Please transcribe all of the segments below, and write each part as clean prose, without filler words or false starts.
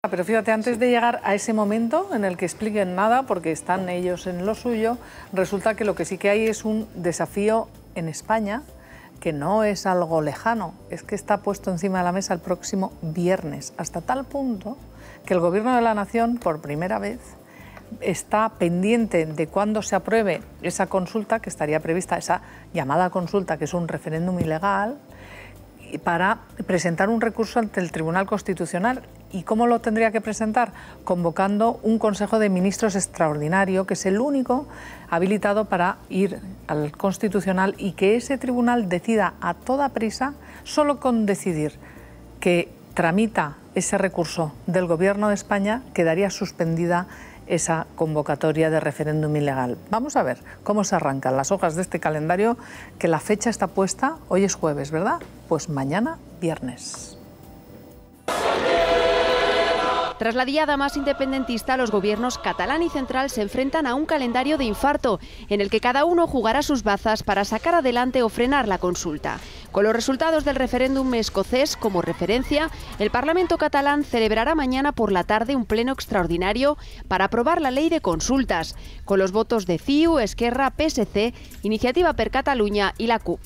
Pero fíjate, antes de llegar a ese momento en el que expliquen nada, porque están ellos en lo suyo, resulta que lo que sí que hay es un desafío en España que no es algo lejano, es que está puesto encima de la mesa el próximo viernes, hasta tal punto que el Gobierno de la Nación, por primera vez, está pendiente de cuándo se apruebe esa consulta, que estaría prevista, esa llamada consulta, que es un referéndum ilegal, para presentar un recurso ante el Tribunal Constitucional. ¿Y cómo lo tendría que presentar? Convocando un Consejo de Ministros extraordinario, que es el único habilitado para ir al Constitucional y que ese tribunal decida a toda prisa, solo con decidir que tramita ese recurso del Gobierno de España, quedaría suspendida esa convocatoria de referéndum ilegal. Vamos a ver cómo se arrancan las hojas de este calendario, que la fecha está puesta, hoy es jueves, ¿verdad? Pues mañana, viernes. Tras la diada más independentista, los gobiernos catalán y central se enfrentan a un calendario de infarto, en el que cada uno jugará sus bazas para sacar adelante o frenar la consulta. Con los resultados del referéndum escocés como referencia, el Parlamento catalán celebrará mañana por la tarde un pleno extraordinario para aprobar la ley de consultas, con los votos de CiU, Esquerra, PSC, Iniciativa per Catalunya y la CUP.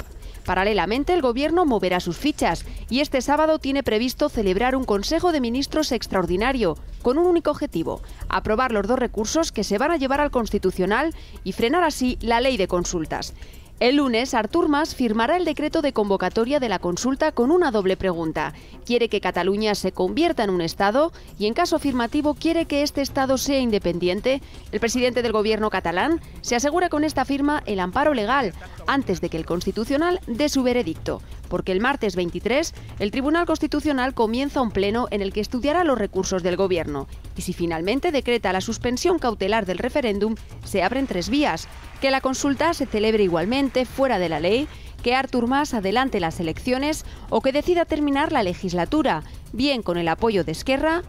Paralelamente, el Gobierno moverá sus fichas y este sábado tiene previsto celebrar un Consejo de Ministros extraordinario con un único objetivo: aprobar los dos recursos que se van a llevar al Constitucional y frenar así la ley de consultas. El lunes, Artur Mas firmará el decreto de convocatoria de la consulta con una doble pregunta. ¿Quiere que Cataluña se convierta en un Estado? Y en caso afirmativo, ¿quiere que este Estado sea independiente? El presidente del Gobierno catalán se asegura con esta firma el amparo legal antes de que el Constitucional dé su veredicto, porque el martes 23 el Tribunal Constitucional comienza un pleno en el que estudiará los recursos del Gobierno. Y si finalmente decreta la suspensión cautelar del referéndum, se abren tres vías: que la consulta se celebre igualmente fuera de la ley, que Artur Mas adelante las elecciones o que decida terminar la legislatura, bien con el apoyo de Esquerra.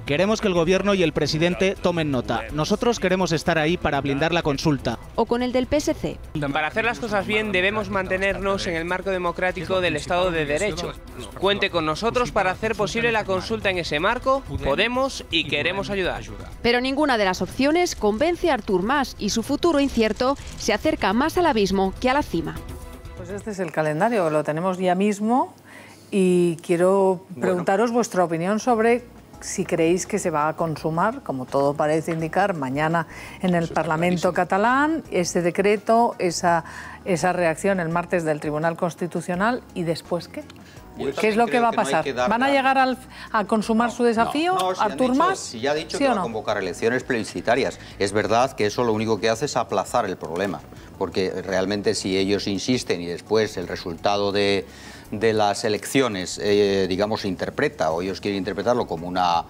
Queremos que el Gobierno y el presidente tomen nota. Nosotros queremos estar ahí para blindar la consulta. O con el del PSC. Para hacer las cosas bien debemos mantenernos en el marco democrático del Estado de Derecho. Cuente con nosotros para hacer posible la consulta en ese marco. Podemos y queremos ayudar. Pero ninguna de las opciones convence a Artur Mas y su futuro incierto se acerca más al abismo que a la cima. Pues este es el calendario, lo tenemos ya mismo. Y quiero preguntaros vuestra opinión sobre si creéis que se va a consumar, como todo parece indicar, mañana en el Parlamento catalán, ese decreto, esa reacción el martes del Tribunal Constitucional, y después ¿qué? ¿Qué es lo que va a pasar? ¿Van a llegar a consumar su desafío, Artur Mas? Si ya ha dicho que va a convocar elecciones plebiscitarias. Es verdad que eso lo único que hace es aplazar el problema, porque realmente si ellos insisten y después el resultado de las elecciones, digamos, se interpreta, o ellos quieren interpretarlo como una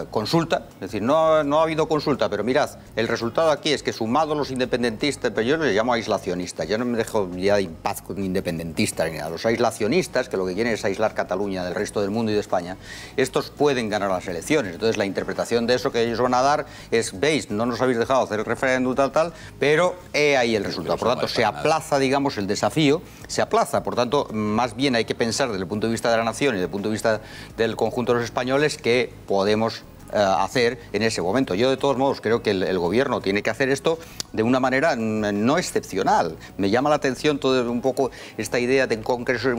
consulta, es decir, no ha habido consulta, pero mirad, el resultado aquí es que sumado los independentistas, pero yo les llamo aislacionistas, yo no me dejo ya en paz con independentistas ni nada, los aislacionistas, que lo que quieren es aislar Cataluña del resto del mundo y de España, estos pueden ganar las elecciones. Entonces la interpretación de eso que ellos van a dar es: veis, no nos habéis dejado hacer el referéndum tal, pero he ahí el resultado. Por tanto, se aplaza, digamos, el desafío, se aplaza, por tanto, más bien hay que pensar desde el punto de vista de la nación y desde el punto de vista del conjunto de los españoles qué podemos hacer en ese momento. Yo, de todos modos, creo que el Gobierno tiene que hacer esto de una manera no excepcional. Me llama la atención todo un poco esta idea de un congreso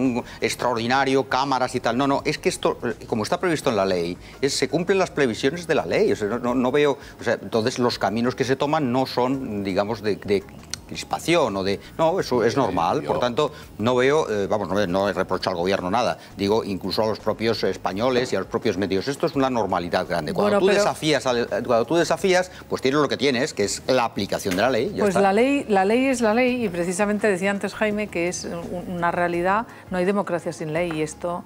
extraordinario, cámaras y tal. No, es que esto, como está previsto en la ley, se cumplen las previsiones de la ley. O sea, no veo, o sea, entonces los caminos que se toman no son, digamos, de crispación o de... No, eso es normal, por tanto, no veo, no reprocho al Gobierno nada, digo, incluso a los propios españoles y a los propios medios. Esto es una normalidad grande. Cuando tú desafías, pues tienes lo que tienes, que es la aplicación de la ley. Pues la ley es la ley, y precisamente decía antes Jaime que es una realidad, no hay democracia sin ley, y esto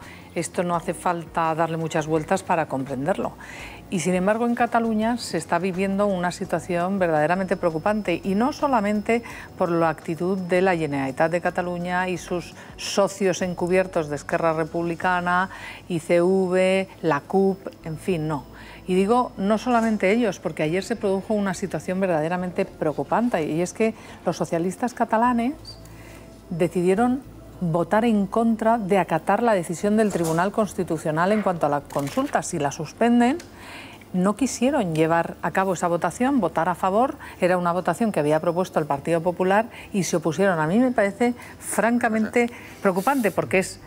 no hace falta darle muchas vueltas para comprenderlo. Y sin embargo, en Cataluña se está viviendo una situación verdaderamente preocupante, y no solamente por la actitud de la Generalitat de Cataluña y sus socios encubiertos de Esquerra Republicana, ICV, la CUP, en fin, no. Y digo, no solamente ellos, porque ayer se produjo una situación verdaderamente preocupante, y es que los socialistas catalanes decidieron votar en contra de acatar la decisión del Tribunal Constitucional en cuanto a la consulta. Si la suspenden, no quisieron llevar a cabo esa votación, votar a favor. Era una votación que había propuesto el Partido Popular y se opusieron. A mí me parece francamente preocupante, porque es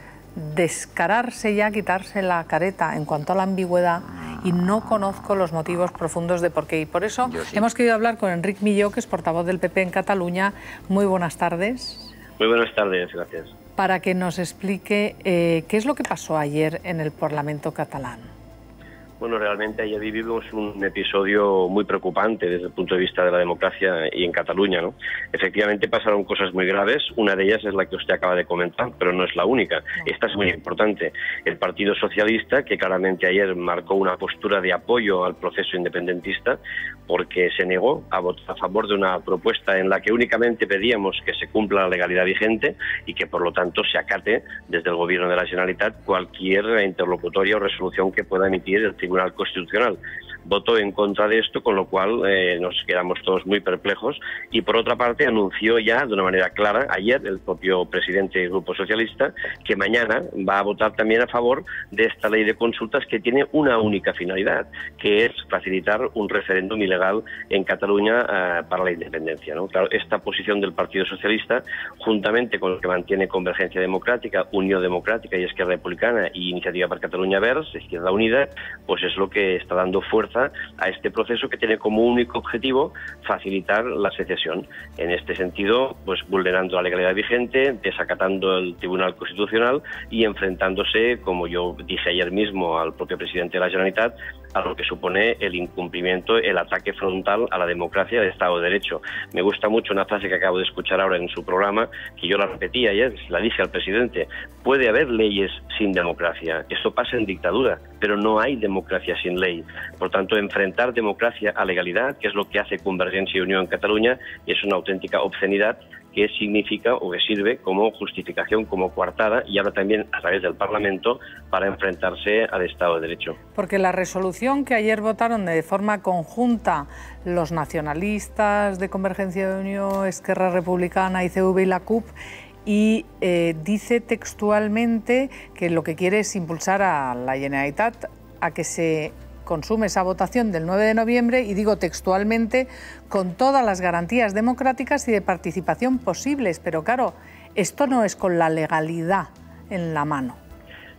descararse ya, quitarse la careta en cuanto a la ambigüedad, y no conozco los motivos profundos de por qué. Y por eso hemos querido hablar con Enric Milló, que es portavoz del PP en Cataluña. Muy buenas tardes. Muy buenas tardes, gracias. Para que nos explique qué es lo que pasó ayer en el Parlamento catalán. Bueno, realmente ayer vivimos un episodio muy preocupante desde el punto de vista de la democracia y en Cataluña, ¿no? Efectivamente pasaron cosas muy graves, una de ellas es la que usted acaba de comentar, pero no es la única. Esta es muy importante. El Partido Socialista, que claramente ayer marcó una postura de apoyo al proceso independentista, porque se negó a votar a favor de una propuesta en la que únicamente pedíamos que se cumpla la legalidad vigente y que por lo tanto se acate desde el Gobierno de la Generalitat cualquier interlocutoria o resolución que pueda emitir el Tribunal Constitucional. Votó en contra de esto, con lo cual nos quedamos todos muy perplejos, y por otra parte anunció ya de una manera clara ayer el propio presidente del Grupo Socialista que mañana va a votar también a favor de esta ley de consultas, que tiene una única finalidad, que es facilitar un referéndum ilegal en Cataluña para la independencia, ¿no? Claro, esta posición del Partido Socialista, juntamente con lo que mantiene Convergencia Democrática, Unió Democrática y Esquerra Republicana y Iniciativa per Catalunya Verds, Izquierda Unida, pues es lo que está dando fuerza a este proceso, que tiene como único objetivo facilitar la secesión. En este sentido, pues vulnerando la legalidad vigente, desacatando el Tribunal Constitucional y enfrentándose, como yo dije ayer mismo al propio presidente de la Generalitat, a lo que supone el incumplimiento, el ataque frontal a la democracia del Estado de Derecho. Me gusta mucho una frase que acabo de escuchar ahora en su programa, que yo la repetí ayer, la dije al presidente: puede haber leyes sin democracia, esto pasa en dictadura, pero no hay democracia sin ley. Por tanto, enfrentar democracia a legalidad, que es lo que hace Convergencia y Unió en Cataluña, es una auténtica obscenidad que significa o que sirve como justificación, como coartada, y ahora también a través del Parlamento, para enfrentarse al Estado de Derecho. Porque la resolución que ayer votaron de forma conjunta los nacionalistas de Convergencia de Unió, Esquerra Republicana, ICV y la CUP, y dice textualmente que lo que quiere es impulsar a la Generalitat a que se consume esa votación del 9 de noviembre, y digo textualmente, con todas las garantías democráticas y de participación posibles. Pero claro, esto no es con la legalidad en la mano.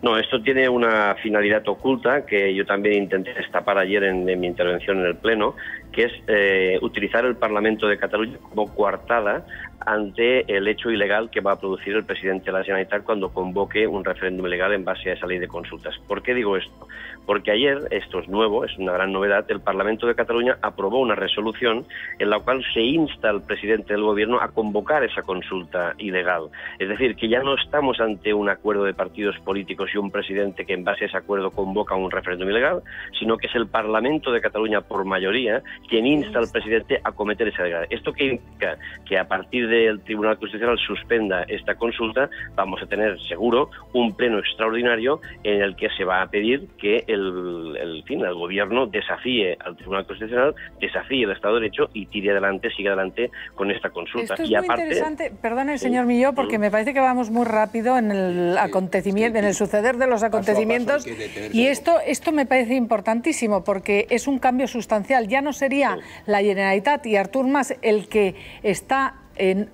No, esto tiene una finalidad oculta que yo también intenté destapar ayer en mi intervención en el Pleno, que es utilizar el Parlamento de Cataluña como coartada ante el hecho ilegal que va a producir el presidente de la Generalitat cuando convoque un referéndum ilegal en base a esa ley de consultas. ¿Por qué digo esto? Porque ayer, esto es nuevo, es una gran novedad, el Parlamento de Cataluña aprobó una resolución en la cual se insta al presidente del Gobierno a convocar esa consulta ilegal. Es decir, que ya no estamos ante un acuerdo de partidos políticos y un presidente que en base a ese acuerdo convoca un referéndum ilegal, sino que es el Parlamento de Cataluña por mayoría quien insta al presidente a cometer esa ilegalidad. ¿Esto qué implica? Que a partir del Tribunal Constitucional suspenda esta consulta, vamos a tener seguro un pleno extraordinario en el que se va a pedir que el Gobierno desafíe al Tribunal Constitucional, desafíe el Estado de Derecho y tire adelante, siga adelante con esta consulta. Esto es y muy interesante, perdone, señor Milló, porque me parece que vamos muy rápido en el acontecimiento, en el suceder de los acontecimientos, y esto me parece importantísimo, porque es un cambio sustancial. Ya no sería la Generalitat y Artur Mas el que está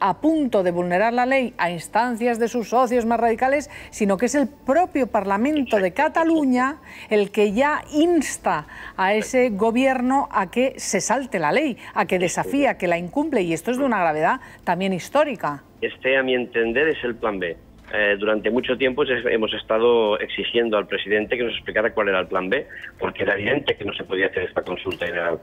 a punto de vulnerar la ley a instancias de sus socios más radicales, sino que es el propio Parlamento de Cataluña el que ya insta a ese gobierno a que se salte la ley, a que desafíe, a que la incumple, y esto es de una gravedad también histórica. Este, a mi entender, es el plan B. Durante mucho tiempo hemos estado exigiendo al presidente que nos explicara cuál era el plan B, porque era evidente que no se podía hacer esta consulta ilegal.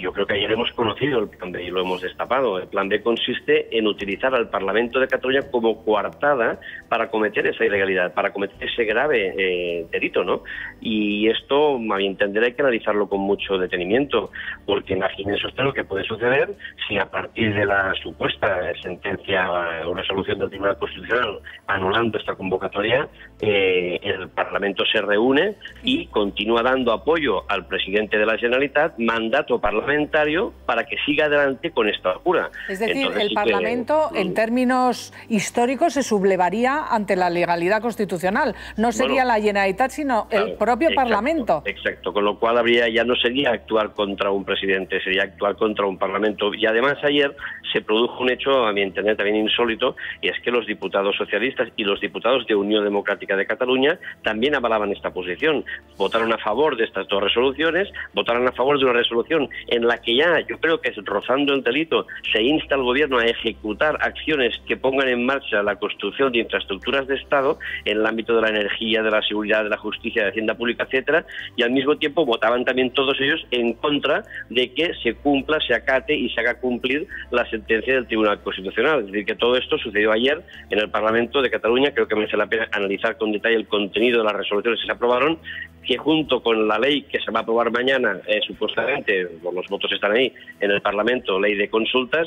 Yo creo que ayer hemos conocido el plan B y lo hemos destapado. El plan B consiste en utilizar al Parlamento de Cataluña como coartada para cometer esa ilegalidad, para cometer ese grave delito, ¿no? Y esto, a mi entender, hay que analizarlo con mucho detenimiento, porque imagínense usted lo que puede suceder si a partir de la supuesta sentencia o resolución del Tribunal Constitucional anulando esta convocatoria, el Parlamento se reúne y continúa dando apoyo al presidente de la Generalitat, mandato parlamentario, para que siga adelante con esta locura. Es decir, el Parlamento, en términos históricos, se sublevaría ante la legalidad constitucional. No sería la Generalitat, sino el propio Parlamento. Exacto, con lo cual ya no sería actuar contra un presidente, sería actuar contra un Parlamento. Y además ayer se produjo un hecho, a mi entender, también insólito, y es que los diputados socialistas y los diputados de Unión Democrática de Cataluña también avalaban esta posición. Votaron a favor de estas dos resoluciones, votaron a favor de una resolución en la que ya, yo creo que es rozando el delito, se insta al Gobierno a ejecutar acciones que pongan en marcha la construcción de infraestructuras de Estado en el ámbito de la energía, de la seguridad, de la justicia, de la hacienda pública, etcétera, y al mismo tiempo votaban también todos ellos en contra de que se cumpla, se acate y se haga cumplir la sentencia del Tribunal Constitucional. Es decir, que todo esto sucedió ayer en el Parlamento de Cataluña. Creo que merece la pena analizar con detalle el contenido de las resoluciones que se aprobaron, que junto con la ley que se va a aprobar mañana, supuestamente, los votos están ahí, en el Parlamento, ley de consultas,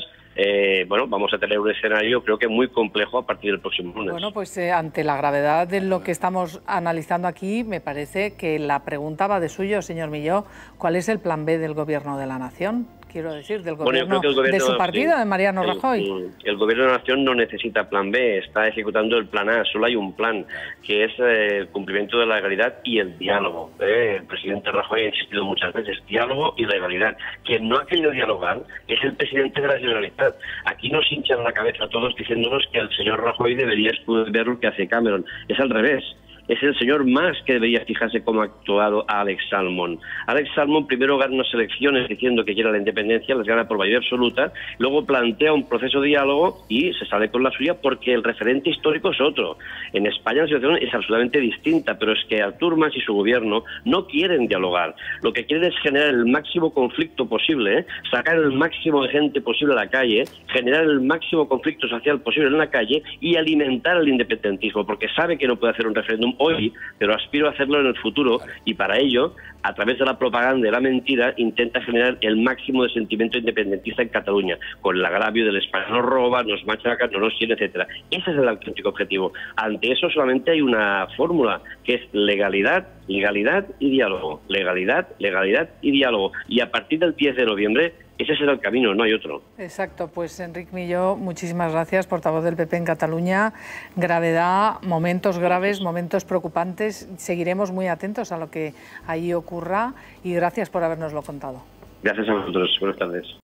bueno, vamos a tener un escenario creo que muy complejo a partir del próximo lunes. Bueno, pues ante la gravedad de lo que estamos analizando aquí, me parece que la pregunta va de suyo, señor Milló. ¿Cuál es el plan B del Gobierno de la Nación? Quiero decir, del gobierno, de su partido, de Mariano Rajoy. El Gobierno de la Nación no necesita plan B, está ejecutando el plan A. Solo hay un plan, que es el cumplimiento de la legalidad y el diálogo. El presidente Rajoy ha insistido muchas veces, diálogo y legalidad. Quien no ha querido dialogar es el presidente de la Generalitat. Aquí nos hinchan la cabeza a todos diciéndonos que el señor Rajoy debería ver lo que hace Cameron. Es al revés. Es el señor Mas que debería fijarse cómo ha actuado Alex Salmond. Alex Salmond primero gana unas elecciones diciendo que quiere la independencia, las gana por mayoría absoluta, luego plantea un proceso de diálogo y se sale con la suya porque el referente histórico es otro. En España la situación es absolutamente distinta, pero es que Artur Mas y su gobierno no quieren dialogar. Lo que quieren es generar el máximo conflicto posible, sacar el máximo de gente posible a la calle, generar el máximo conflicto social posible en la calle y alimentar el independentismo, porque sabe que no puede hacer un referéndum hoy, pero aspiro a hacerlo en el futuro, y para ello, a través de la propaganda y la mentira, intenta generar el máximo de sentimiento independentista en Cataluña, con el agravio del España nos roba, nos machaca, no nos quiere, etcétera. Ese es el auténtico objetivo. Ante eso solamente hay una fórmula, que es legalidad, legalidad y diálogo. Legalidad, legalidad y diálogo. Y a partir del 10 de noviembre, ese será el camino, no hay otro. Exacto, pues Enric Milló, muchísimas gracias, portavoz del PP en Cataluña. Gravedad, momentos graves, momentos preocupantes. Seguiremos muy atentos a lo que allí ocurra y gracias por habérnoslo contado. Gracias a vosotros. Buenas tardes.